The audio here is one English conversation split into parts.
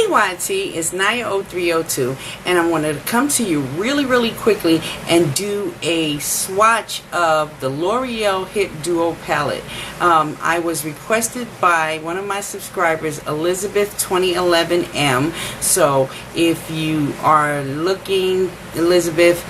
YT, it's Naya0302, and I wanted to come to you really quickly and do a swatch of the L'Oreal Hit Duo palette. I was requested by one of my subscribers, Elizabeth 2011M. So if you are looking, Elizabeth,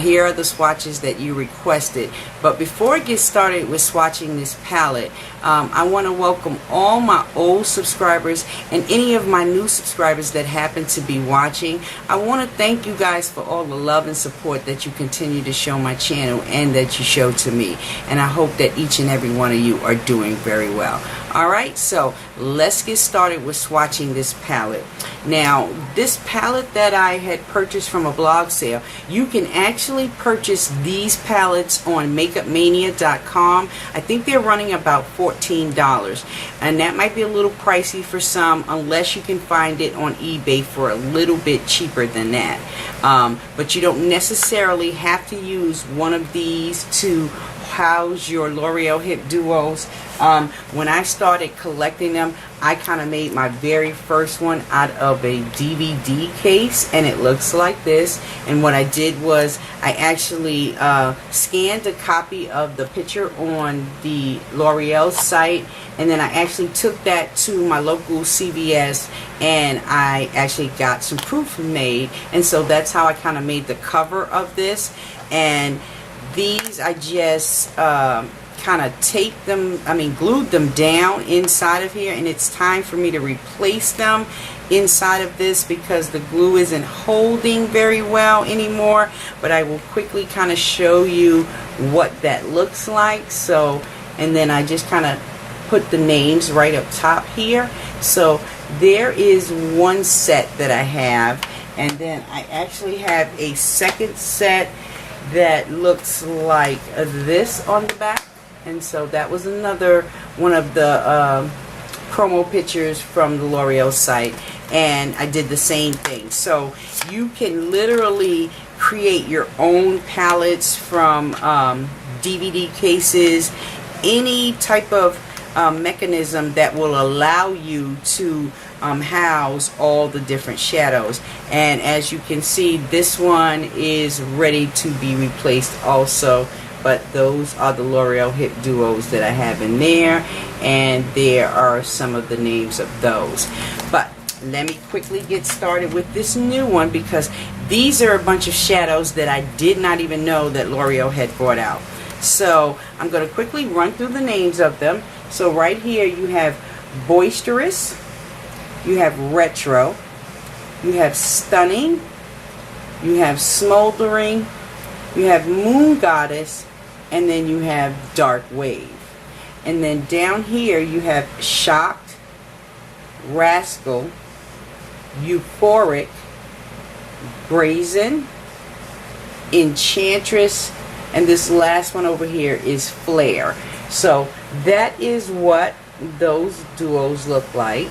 here are the swatches that you requested. But before I get started with swatching this palette, I want to welcome all my old subscribers and any of my new subscribers that happen to be watching. I want to thank you guys for all the love and support that you continue to show my channel and that you show to me. And I hope that each and every one of you are doing very well. Alright, so let's get started with swatching this palette. Now, this palette that I had purchased from a blog sale, you can actually purchase these palettes on makeupmania.com. I think they're running about $14, and that might be a little pricey for some unless you can find it on eBay for a little bit cheaper than that. But you don't necessarily have to use one of these to house your L'Oreal Hit Duos. When I started collecting them, I kind of made my very first one out of a DVD case, and it looks like this. And what I did was I actually scanned a copy of the picture on the L'Oreal site, and then I actually took that to my local CVS, and I actually got some proof made, and so that's how I kind of made the cover of this. And these I just kind of taped them, glued them down inside of here, and it's time for me to replace them inside of this because the glue isn't holding very well anymore. But I will quickly kind of show you what that looks like. So, and then I just kind of put the names right up top here. So there is one set that I have, and then I actually have a second set that looks like this on the back. And so that was another one of the promo pictures from the L'Oreal site, and I did the same thing. So you can literally create your own palettes from DVD cases, any type of mechanism that will allow you to house all the different shadows. And as you can see, this one is ready to be replaced also. But those are the L'Oreal Hit Duos that I have in there, and there are some of the names of those. But let me quickly get started with this new one, because these are a bunch of shadows that I did not even know that L'Oreal had brought out. So I'm going to quickly run through the names of them. So right here you have Boisterous, you have Retro, you have Stunning, you have Smoldering, you have Moon Goddess, and then you have Dark Wave. And then down here you have Shocked, Rascal, Euphoric, Brazen, Enchantress, and this last one over here is Flare. So that is what those duos look like.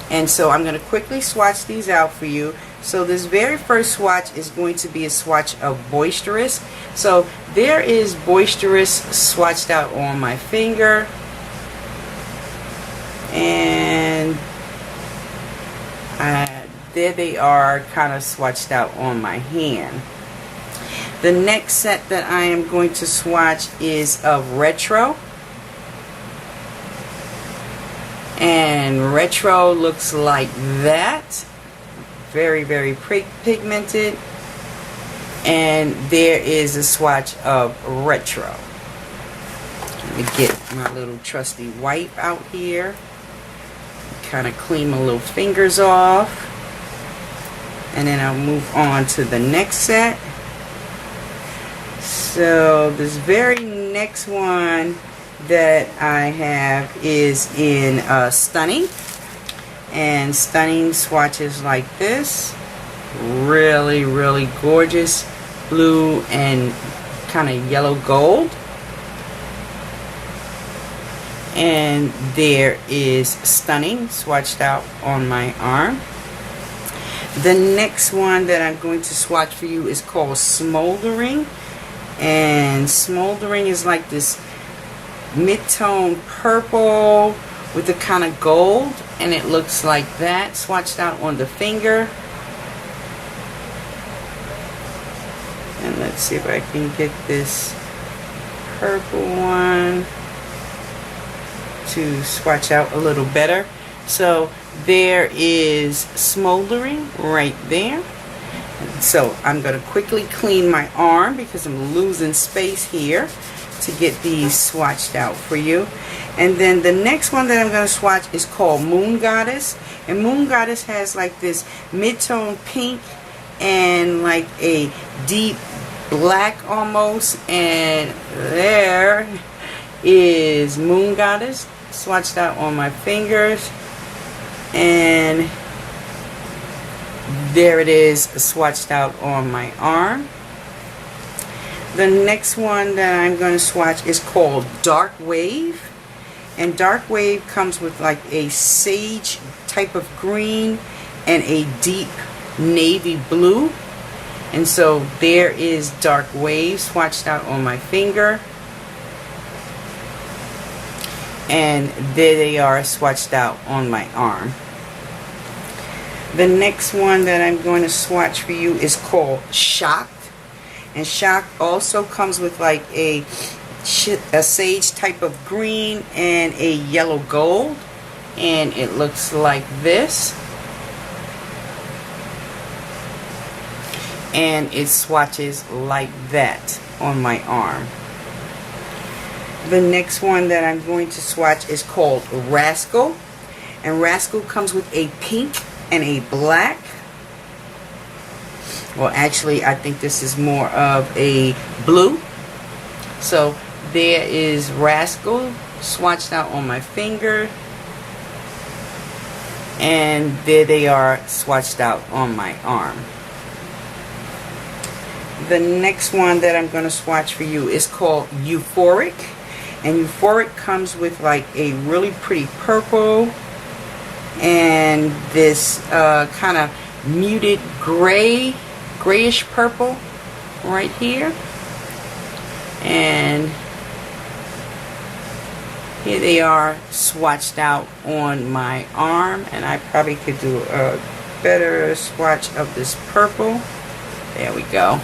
And so I'm going to quickly swatch these out for you. So this very first swatch is going to be a swatch of Boisterous. So there is Boisterous swatched out on my finger, and there they are kind of swatched out on my hand. The next set that I am going to swatch is of Retro. And Retro looks like that. Very pigmented. And there is a swatch of Retro. Let me get my little trusty wipe out here. Kind of clean my little fingers off. And then I'll move on to the next set. So this very next one that I have is in Stunning. And Stunning swatches like this. Really gorgeous blue and kind of yellow gold. And there is Stunning swatched out on my arm. The next one that I'm going to swatch for you is called Smoldering. And Smoldering is like this mid-tone purple with the kind of gold, and it looks like that, swatched out on the finger. And let's see if I can get this purple one to swatch out a little better. So there is smoldering right there. So I'm going to quickly clean my arm because I'm losing space here to get these swatched out for you. And then the next one that I'm going to swatch is called Moon Goddess. And Moon Goddess has like this mid-tone pink and like a deep black almost. And there is Moon Goddess swatched out on my fingers. And there it is swatched out on my arm. The next one that I'm going to swatch is called Dark Wave. And Dark Wave comes with like a sage type of green and a deep navy blue. And so there is Dark Wave swatched out on my finger. And there they are swatched out on my arm. The next one that I'm going to swatch for you is called Shocked. And Shocked also comes with like a sage type of green and a yellow gold. And it looks like this. And it swatches like that on my arm. The next one that I'm going to swatch is called Rascal. And Rascal comes with a pink and a black. Well, actually, I think this is more of a blue. So there is Rascal swatched out on my finger. And there they are swatched out on my arm. The next one that I'm going to swatch for you is called Euphoric. And Euphoric comes with like a really pretty purple and this kind of muted grayish purple right here. And here they are swatched out on my arm. And I probably could do a better swatch of this purple. There we go.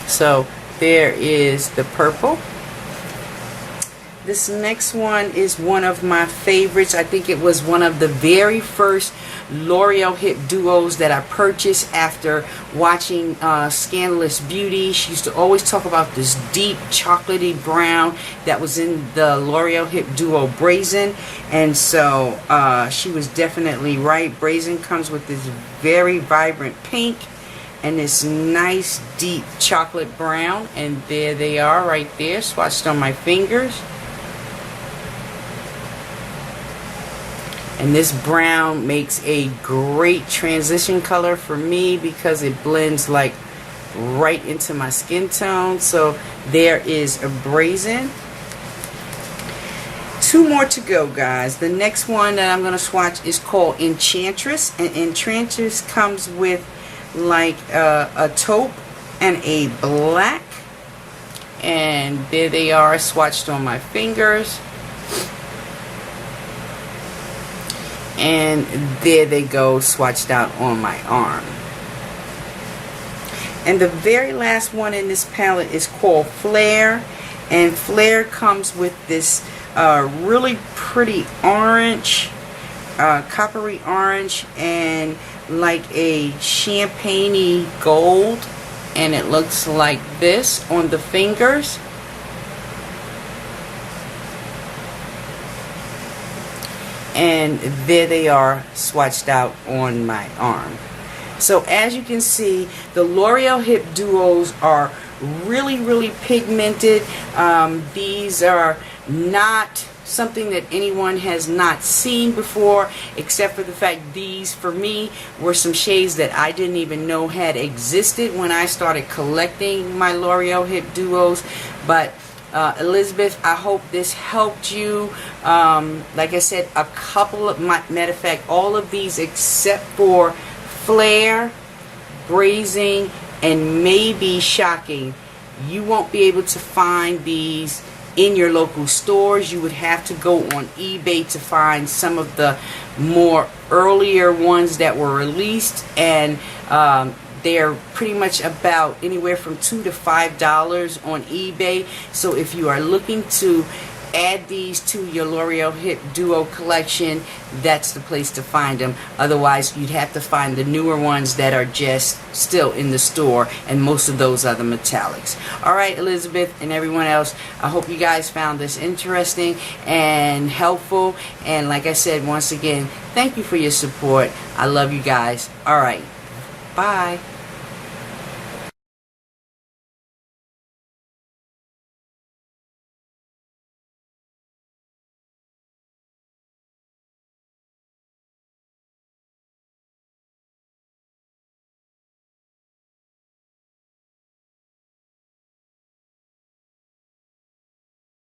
So there is the purple. This next one is one of my favorites. I think it was one of the very first L'Oreal hip duos that I purchased after watching Scandalous Beauty. She used to always talk about this deep chocolatey brown that was in the L'Oreal hip duo Brazen. And so she was definitely right. Brazen comes with this very vibrant pink and this nice deep chocolate brown. And there they are right there, swatched on my fingers. And this brown makes a great transition color for me because it blends like right into my skin tone. So there is a Brazen. Two more to go, guys. The next one that I'm going to swatch is called Enchantress. And Enchantress comes with like a taupe and a black. And there they are swatched on my fingers. And there they go swatched out on my arm. And the very last one in this palette is called Flare. And Flare comes with this really pretty orange, coppery orange, and like a champagne-y gold. And it looks like this on the fingers. And there they are swatched out on my arm. So as you can see, the L'Oreal hip duos are really pigmented. These are not something that anyone has not seen before, except for the fact these for me were some shades that I didn't even know had existed when I started collecting my L'Oreal hip duos. But Elizabeth, I hope this helped you. Like I said, a couple of, matter of fact, all of these except for Flare, Brazen, and maybe Shocking, you won't be able to find these in your local stores. You would have to go on eBay to find some of the more earlier ones that were released, and they're pretty much about anywhere from $2 to $5 on eBay. So if you are looking to add these to your Loreal Hit Duo collection, that's the place to find them. Otherwise, you'd have to find the newer ones that are just still in the store, and most of those are the metallics. Alright, Elizabeth and everyone else, I hope you guys found this interesting and helpful, and like I said, once again, thank you for your support. I love you guys. Alright, bye.